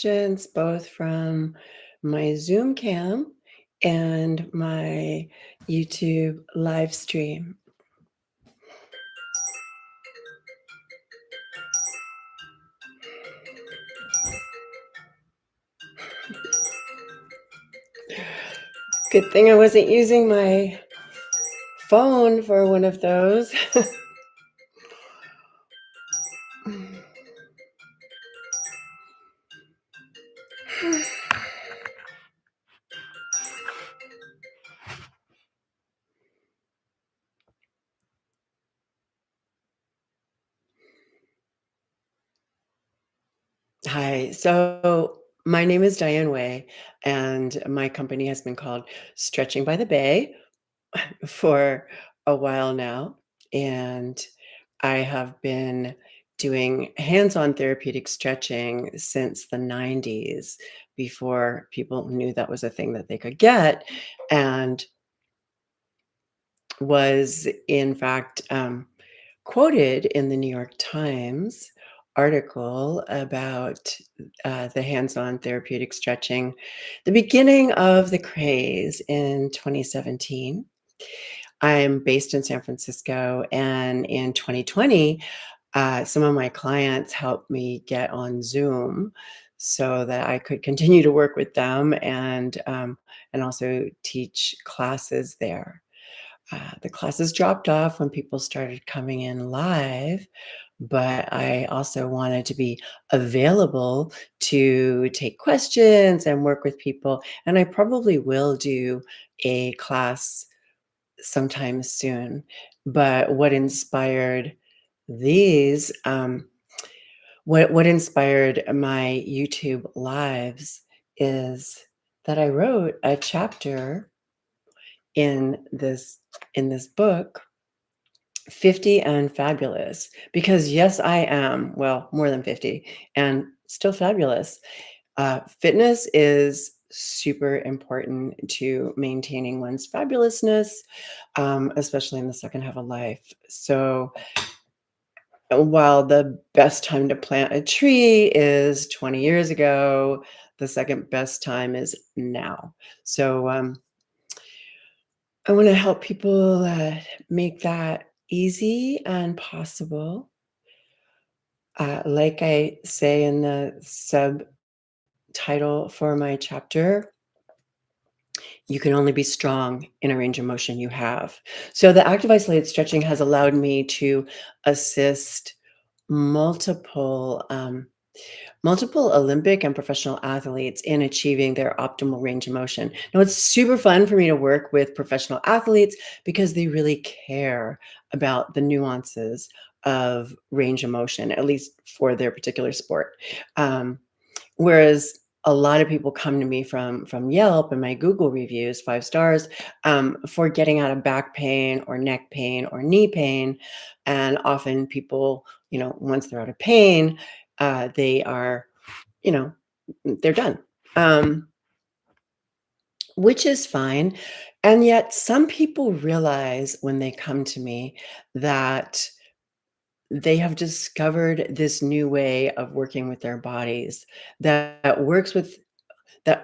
questions both from my Zoom cam and my YouTube live stream. Good thing I wasn't using my phone for one of those. Hi. So my name is Diane Way, and my company has been called Stretching by the Bay for a while now. And I have been doing hands-on therapeutic stretching since the 90s before people knew that was a thing that they could get, and was in fact quoted in the New York Times article about the hands-on therapeutic stretching, the beginning of the craze in 2017. I'm based in San Francisco, and in 2020, some of my clients helped me get on Zoom so that I could continue to work with them and also teach classes there. The classes dropped off when people started coming in live, but I also wanted to be available to take questions and work with people. And I probably will do a class sometime soon. But these, um, what inspired my YouTube lives is that I wrote a chapter in this book, 50 and Fabulous, because yes, I am, well, more than 50 and still fabulous. Fitness is super important to maintaining one's fabulousness, especially in the second half of life. So while the best time to plant a tree is 20 years ago, the second best time is now. So I want to help people make that easy and possible. Like I say in the subtitle for my chapter, you can only be strong in a range of motion you have. So the active isolated stretching has allowed me to assist multiple multiple Olympic and professional athletes in achieving their optimal range of motion. Now, it's super fun for me to work with professional athletes because they really care about the nuances of range of motion, at least for their particular sport. Um, Whereas a lot of people come to me from Yelp and my Google reviews, 5 stars, for getting out of back pain or neck pain or knee pain. And often people, once they're out of pain, they are, you know, they're done, which is fine. And yet some people realize when they come to me that they have discovered this new way of working with their bodies that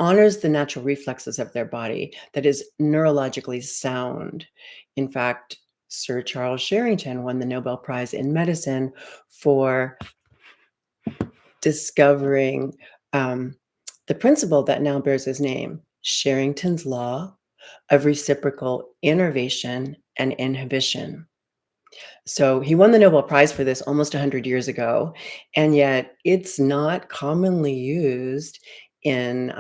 honors the natural reflexes of their body, that is neurologically sound. In fact, Sir Charles Sherrington won the Nobel Prize in Medicine for discovering um, the principle that now bears his name, Sherrington's law of reciprocal innervation and inhibition. So he won the Nobel Prize for this almost 100 years ago, and yet it's not commonly used in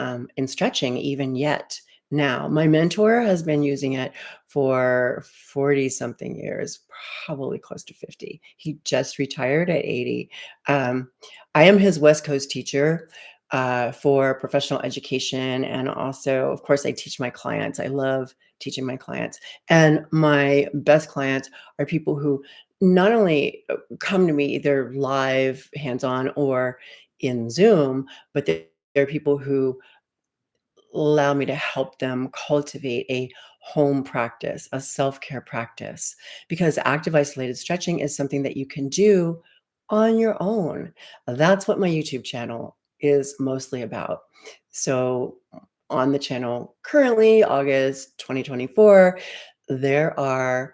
stretching even yet. Now, my mentor has been using it for 40 something years, probably close to 50. He just retired at 80. Um, I am his West Coast teacher for professional education. And also, of course, I teach my clients. I love teaching my clients. And my best clients are people who not only come to me either live, hands-on, or in Zoom, but they're people who allow me to help them cultivate a home practice, a self-care practice, because active isolated stretching is something that you can do on your own. That's what my YouTube channel is mostly about. So on the channel currently, August 2024, there are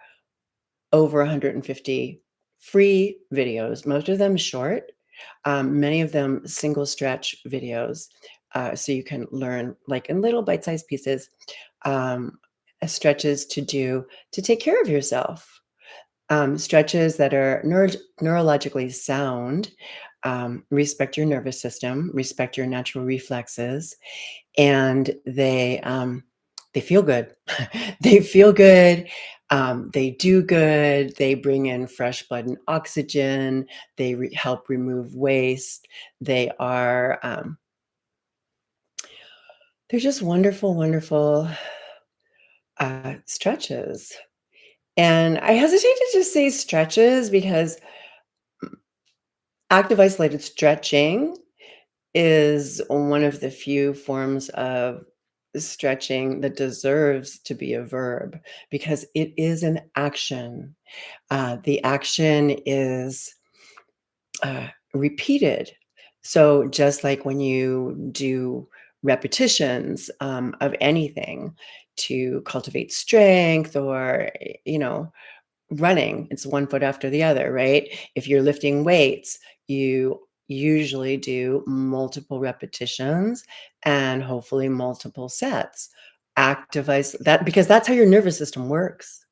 over 150 free videos, most of them short, many of them single stretch videos. So you can learn like in little bite-sized pieces, um, stretches to do to take care of yourself. Stretches that are neurologically sound, respect your nervous system, respect your natural reflexes, and they feel good. They feel good. They do good. They bring in fresh blood and oxygen. They help remove waste. They are they're just wonderful, wonderful stretches. And I hesitate to just say stretches because active isolated stretching is one of the few forms of stretching that deserves to be a verb because it is an action. The action is repeated. So just like when you do repetitions of anything to cultivate strength or, you know, running, it's one foot after the other, right? If you're lifting weights, you usually do multiple repetitions and hopefully multiple sets. Activize that because that's how your nervous system works.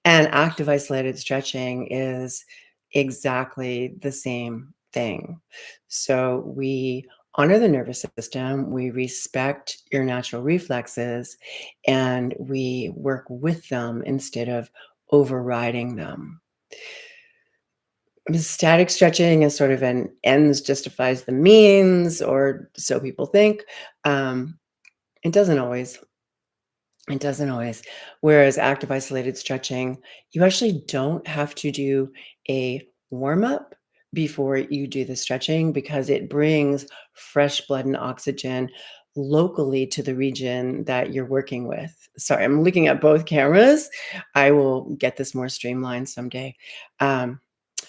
And active isolated stretching is exactly the same thing. So we honor the nervous system, we respect your natural reflexes, and we work with them instead of overriding them. Static stretching is sort of an ends justifies the means, or so people think. Um, it doesn't always. It doesn't always. Whereas active isolated stretching, you actually don't have to do a warm up before you do the stretching because it brings fresh blood and oxygen locally to the region that you're working with. Sorry, I'm looking at both cameras. I will get this more streamlined someday. Um,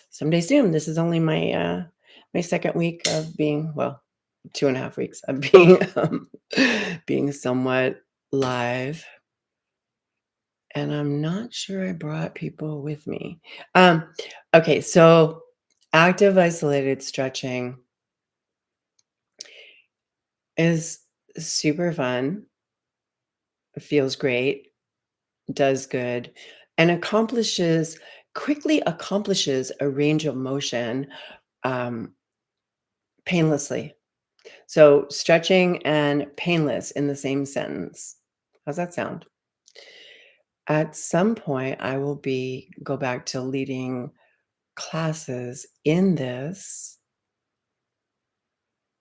Someday soon. This is only my second week of being, well, 2.5 weeks of being being somewhat live, and I'm not sure I brought people with me. Um, okay, so active isolated stretching is super fun, feels great, does good, and quickly accomplishes a range of motion um, painlessly. So stretching and painless in the same sentence. How's that sound? At some point, I will be go back to leading classes in this.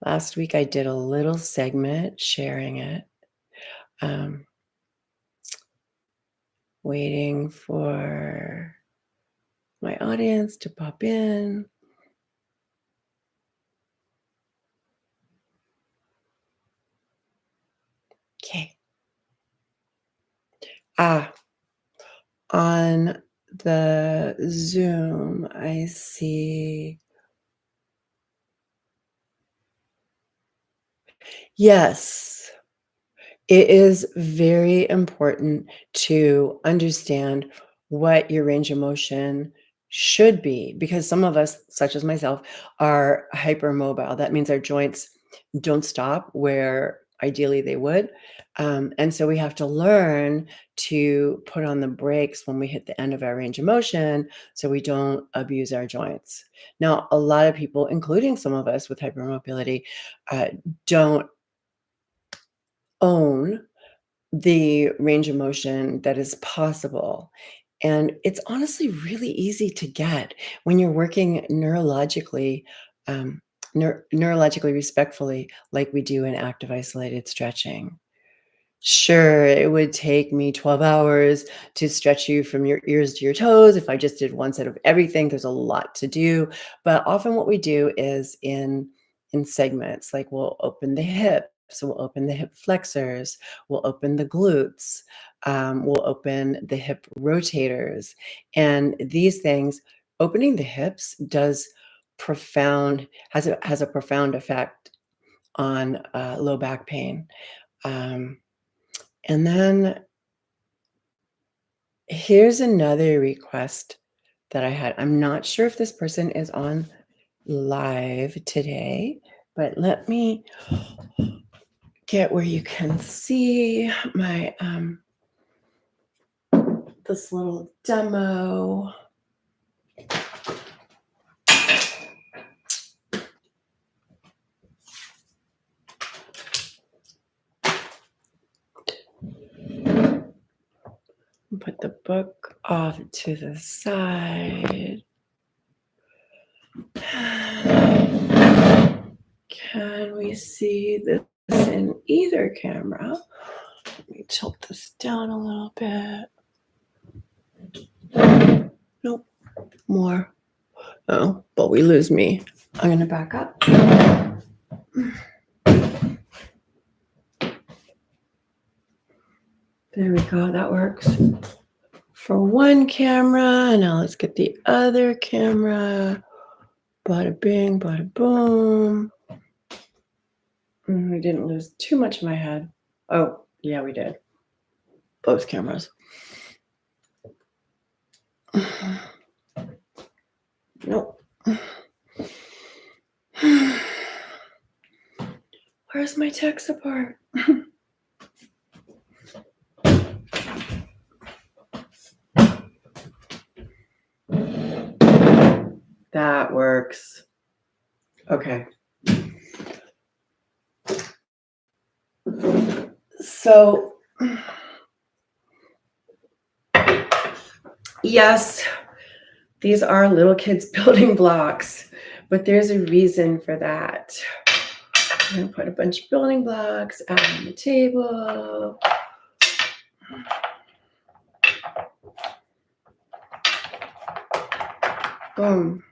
Last week, I did a little segment sharing it. Um, Waiting for my audience to pop in. Okay. Ah, on the Zoom, I see. Yes. It is very important to understand what your range of motion should be because some of us, such as myself, are hypermobile. That means our joints don't stop where ideally they would. And so we have to learn to put on the brakes when we hit the end of our range of motion so we don't abuse our joints. Now, a lot of people, including some of us with hypermobility, uh, don't own the range of motion that is possible. And it's honestly really easy to get when you're working neurologically, neurologically respectfully, like we do in active isolated stretching. Sure, it would take me 12 hours to stretch you from your ears to your toes. If I just did one set of everything, there's a lot to do. But often what we do is in segments, like we'll open the hips, we'll open the hip flexors, we'll open the glutes, we'll open the hip rotators. And these things, opening the hips has a profound effect on low back pain. And then here's another request that I had. I'm not sure if this person is on live today, but let me get where you can see my this little demo. Put the book off to the side. Can we see this in either camera? Let me tilt this down a little bit. Nope, more. Oh, but we lose me. I'm going to back up. There we go. That works for one camera. Now let's get the other camera. Bada bing, bada boom. We didn't lose too much of my head. Oh, yeah, we did. Both cameras. Nope. Where's my tech support? That works. Okay. So, yes, these are little kids' building blocks, but there's a reason for that. I'm going to put a bunch of building blocks out on the table. Boom.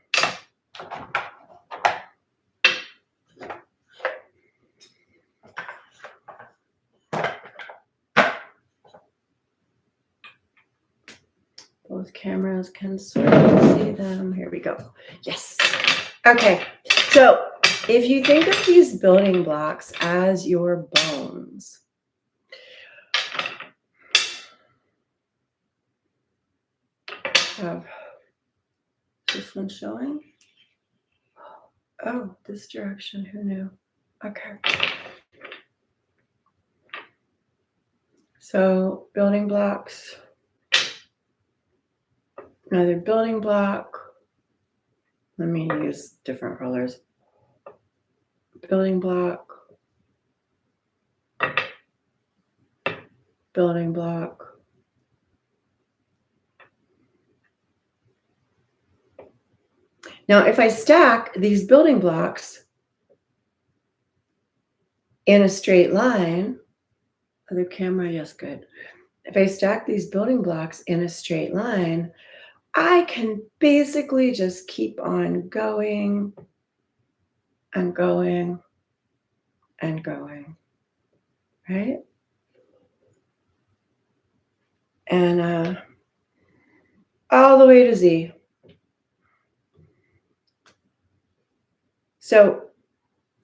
Both cameras can sort of see them. Here we go. Yes. Okay. So if you think of these building blocks as your bones, have this one showing. Oh, this direction. Who knew? Okay. So building blocks. Another building block. Let me use different colors. Building block. Building block. Now, if I stack these building blocks in a straight line, other camera, yes, good. If I stack these building blocks in a straight line, I can basically just keep on going and going and going, right? And all the way to Z. So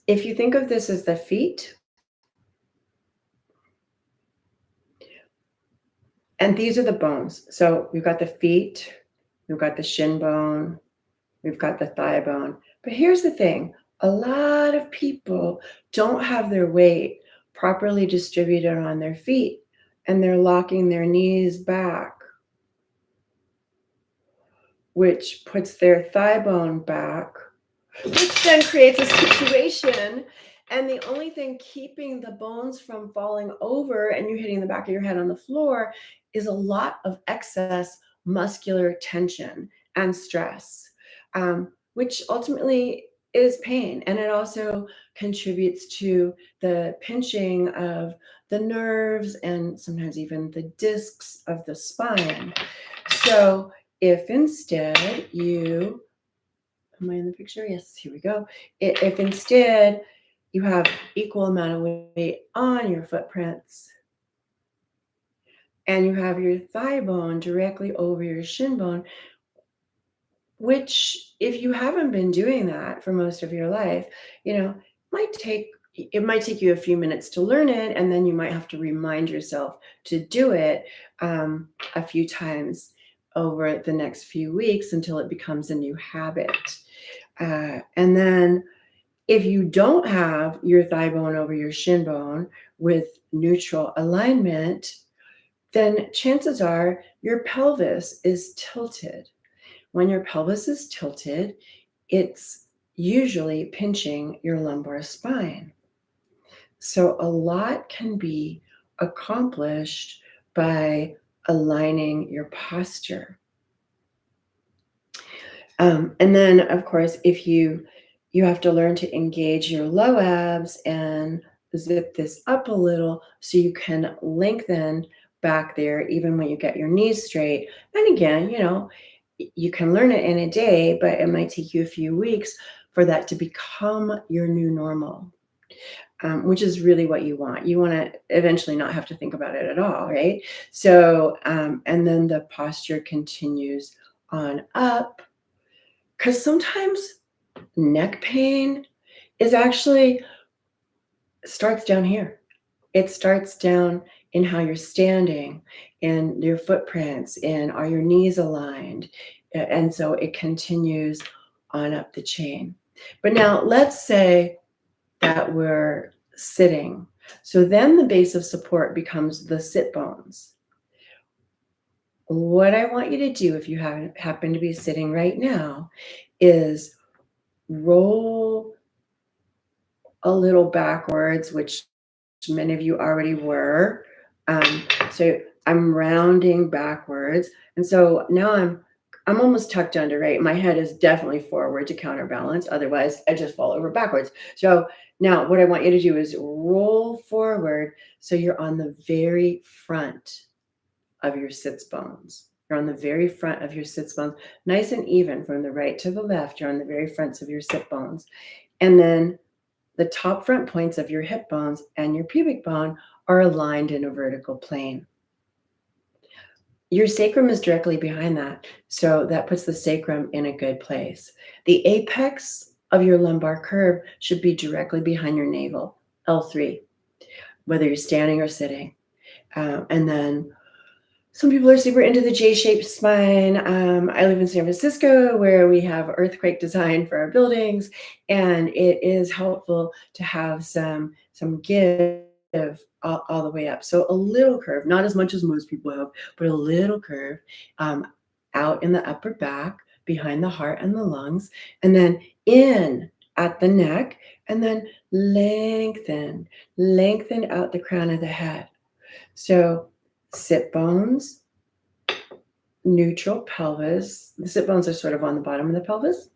if you think of this as the feet, and these are the bones. So we've got the feet, we've got the shin bone, we've got the thigh bone. But here's the thing. A lot of people don't have their weight properly distributed on their feet, and they're locking their knees back, which puts their thigh bone back, which then creates a situation. And the only thing keeping the bones from falling over and you hitting the back of your head on the floor is a lot of excess muscular tension and stress, which ultimately is pain. And it also contributes to the pinching of the nerves and sometimes even the discs of the spine. So if instead you, am I in the picture? Yes, here we go. If instead you have equal amount of weight on your footprints and you have your thigh bone directly over your shin bone, which if you haven't been doing that for most of your life, might take it might take you a few minutes to learn it, and then you might have to remind yourself to do it a few times over the next few weeks until it becomes a new habit. And then if you don't have your thigh bone over your shin bone with neutral alignment, then chances are your pelvis is tilted. When your pelvis is tilted, it's usually pinching your lumbar spine. So a lot can be accomplished by aligning your posture. And then, of course, if you have to learn to engage your low abs and zip this up a little so you can lengthen back there even when you get your knees straight. And again, you can learn it in a day, but it might take you a few weeks for that to become your new normal. Which is really what you want. You want to eventually not have to think about it at all, right? So, and then the posture continues on up, because sometimes neck pain is actually starts down here. It starts down in how you're standing, in your footprints, in are your knees aligned? And so it continues on up the chain. But now let's say that we're sitting. So then the base of support becomes the sit bones. What I want you to do, if you happen to be sitting right now, is roll a little backwards, which many of you already were. So I'm rounding backwards. And so now I'm almost tucked under, right? My head is definitely forward to counterbalance. Otherwise, I just fall over backwards. So now what I want you to do is roll forward so you're on the very front of your sits bones. You're on the very front of your sits bones, nice and even from the right to the left. You're on the very fronts of your sit bones. And then the top front points of your hip bones and your pubic bone are aligned in a vertical plane. Your sacrum is directly behind that, so that puts the sacrum in a good place. The apex of your lumbar curve should be directly behind your navel, L3, whether you're standing or sitting. And then some people are super into the J-shaped spine. I live in San Francisco, where we have earthquake design for our buildings, and it is helpful to have some give all the way up. So a little curve, not as much as most people have, but a little curve out in the upper back, behind the heart and the lungs, and then in at the neck, and then lengthen out the crown of the head. So sit bones, neutral pelvis. The sit bones are sort of on the bottom of the pelvis.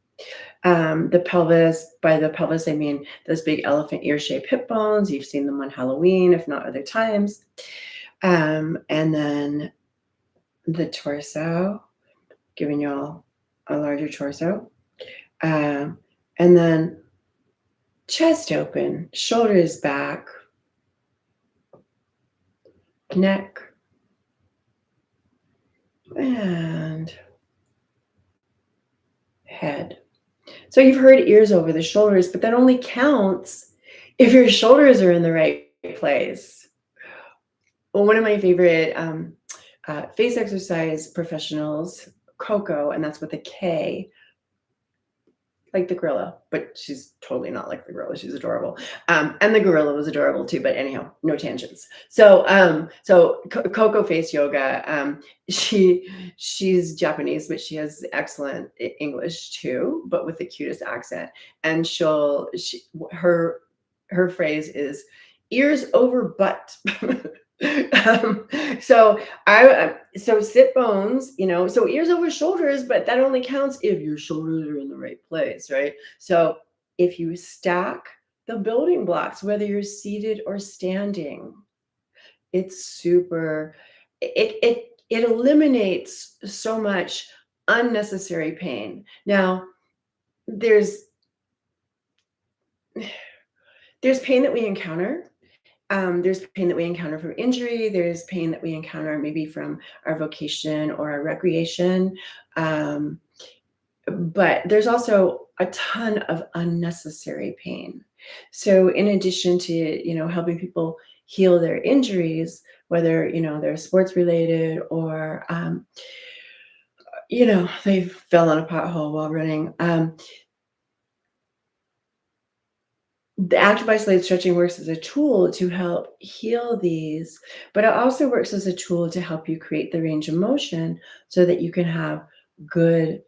The pelvis, by the pelvis, I mean those big elephant ear-shaped hip bones. You've seen them on Halloween, if not other times. And then the torso, giving you all a larger torso. And then chest open, shoulders back, neck, and head. So you've heard ears over the shoulders, but that only counts if your shoulders are in the right place. Well, one of my favorite face exercise professionals, Coco, and that's with a K, like the gorilla, but she's totally not like the gorilla. She's adorable. And the gorilla was adorable too, but anyhow, no tangents. So, Coco Face Yoga, she's Japanese, but she has excellent English too, but with the cutest accent. And her phrase is ears over butt. So sit bones, so ears over shoulders, but that only counts if your shoulders are in the right place, right? So if you stack the building blocks, whether you're seated or standing, it's super, it eliminates so much unnecessary pain. Now, there's pain that we encounter. There's pain that we encounter from injury. There's pain that we encounter maybe from our vocation or our recreation. But there's also a ton of unnecessary pain. So in addition to, helping people heal their injuries, whether, they're sports related or, they fell on a pothole while running, the active isolated stretching works as a tool to help heal these, but it also works as a tool to help you create the range of motion so that you can have good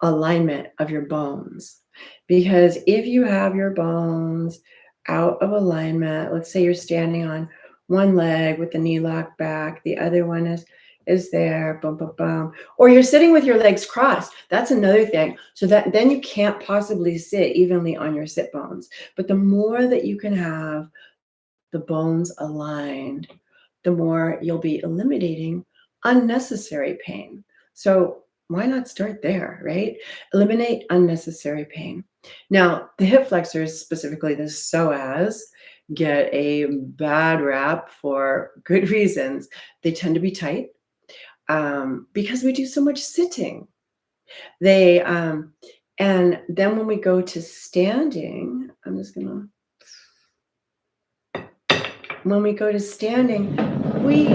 alignment of your bones. Because if you have your bones out of alignment, let's say you're standing on one leg with the knee locked back, the other one is there, boom, boom, boom. Or you're sitting with your legs crossed. That's another thing. So that then you can't possibly sit evenly on your sit bones. But the more that you can have the bones aligned, the more you'll be eliminating unnecessary pain. So why not start there, right? Eliminate unnecessary pain. Now, the hip flexors, specifically the psoas, get a bad rap for good reasons. They tend to be tight because we do so much sitting. They and then when we go to standing, when we go to standing, we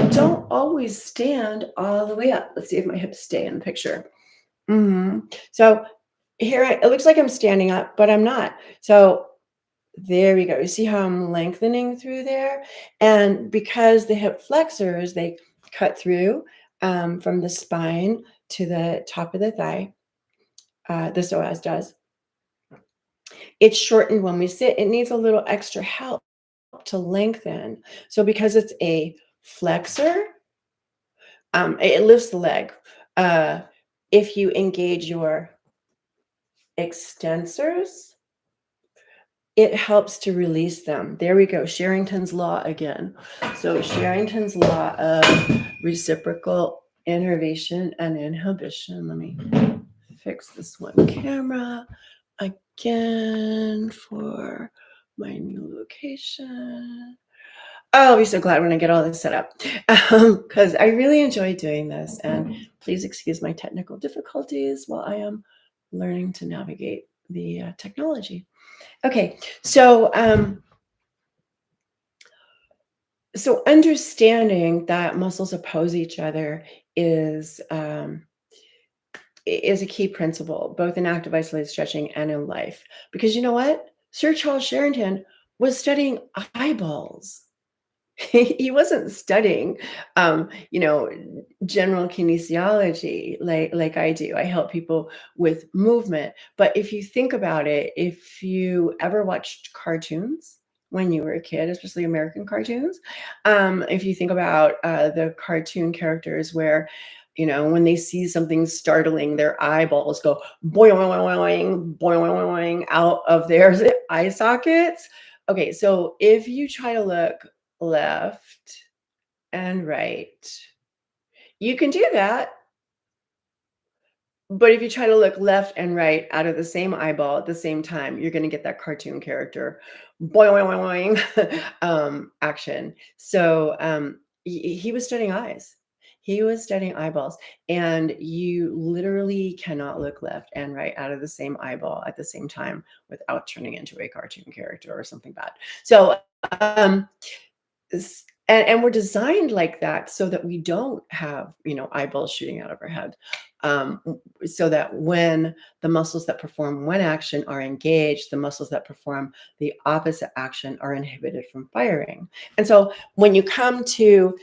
don't always stand all the way up. Let's see if my hips stay in the picture. So here, it looks like I'm standing up, but I'm not. So there we go. You see how I'm lengthening through there? And because the hip flexors, they cut through from the spine to the top of the thigh, the psoas does. It's shortened when we sit. It needs a little extra help to lengthen. So because it's a flexor, it lifts the leg. If you engage your extensors, it helps to release them. There we go. Sherrington's law again. So Sherrington's law of reciprocal innervation and inhibition. Let me fix this one camera again for my new location. Oh, I'll be so glad when I get all this set up because I really enjoy doing this. And please excuse my technical difficulties while I am learning to navigate the technology. Okay, so so understanding that muscles oppose each other is a key principle, both in active isolated stretching and in life. Because you know what? Sir Charles Sherrington was studying eyeballs. He wasn't studying, you know, general kinesiology like I do. I help people with movement. But if you think about it, if you ever watched cartoons when you were a kid, especially American cartoons, if you think about the cartoon characters where, when they see something startling, their eyeballs go boing, boing, boing, boing out of their eye sockets. Okay, so if you try to look left and right. You can do that, but if you try to look left and right out of the same eyeball at the same time, you're going to get that cartoon character boing, boing, boing, boing, action. So he was studying eyes. He was studying eyeballs, and you literally cannot look left and right out of the same eyeball at the same time without turning into a cartoon character or something bad. So um, and we're designed like that so that we don't have eyeballs shooting out of our head, so that when the muscles that perform one action are engaged, the muscles that perform the opposite action are inhibited from firing. And so when you come to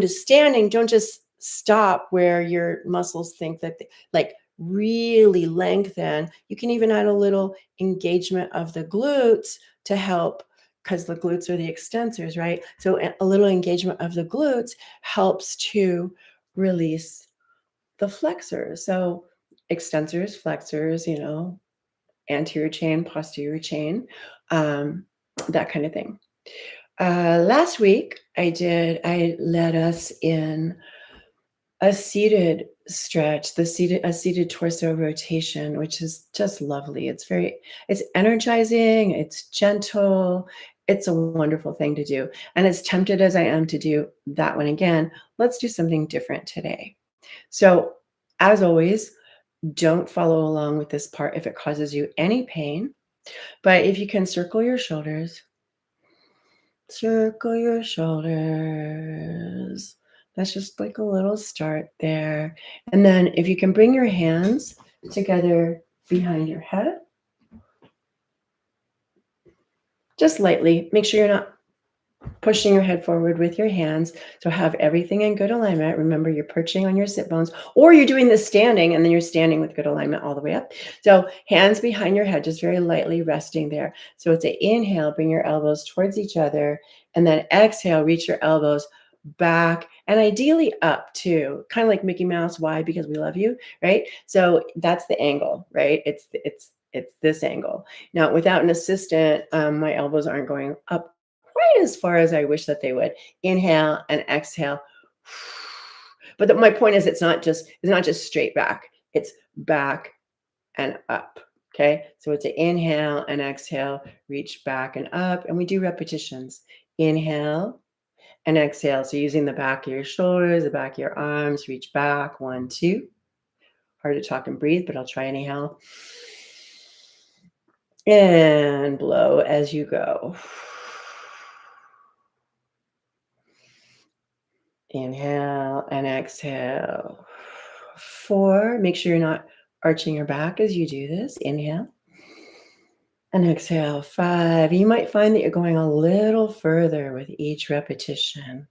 standing, don't just stop where your muscles think that like really lengthen. You can even add a little engagement of the glutes to help, because the glutes are the extensors, right? So a little engagement of the glutes helps to release the flexors. So extensors, flexors, anterior chain, posterior chain, that kind of thing. Last week, I led us in a seated stretch, a seated torso rotation, which is just lovely. It's energizing, it's gentle, it's a wonderful thing to do. And as tempted as I am to do that one again, let's do something different today. So, as always, don't follow along with this part if it causes you any pain. But if you can circle your shoulders. That's just like a little start there. And then if you can bring your hands together behind your head, just lightly, make sure you're not pushing your head forward with your hands. So have everything in good alignment. Remember, you're perching on your sit bones, or you're doing this standing and then you're standing with good alignment all the way up. So hands behind your head, just very lightly resting there. So it's an inhale, bring your elbows towards each other, and then exhale, reach your elbows back and ideally up too, kind of like Mickey Mouse. Why? Because we love you, right? So that's the angle, right? It's this angle. Now, without an assistant, my elbows aren't going up quite as far as I wish that they would. Inhale and exhale. But my point is, it's not just straight back. It's back and up. Okay. So it's an inhale and exhale, reach back and up. And we do repetitions. Inhale and exhale. So using the back of your shoulders, the back of your arms, reach back. 1, 2. Hard to talk and breathe, but I'll try anyhow. And blow as you go. Inhale and exhale. 4, make sure you're not arching your back as you do this. Inhale and exhale. 5, you might find that you're going a little further with each repetition.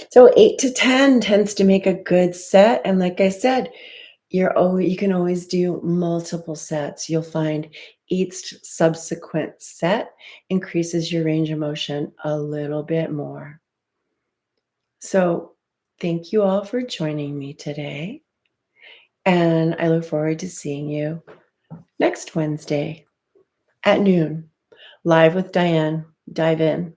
So 8 to 10 tends to make a good set. And like I said, you can always do multiple sets. You'll find each subsequent set increases your range of motion a little bit more. So thank you all for joining me today. And I look forward to seeing you next Wednesday at noon, live with Diane. Dive in.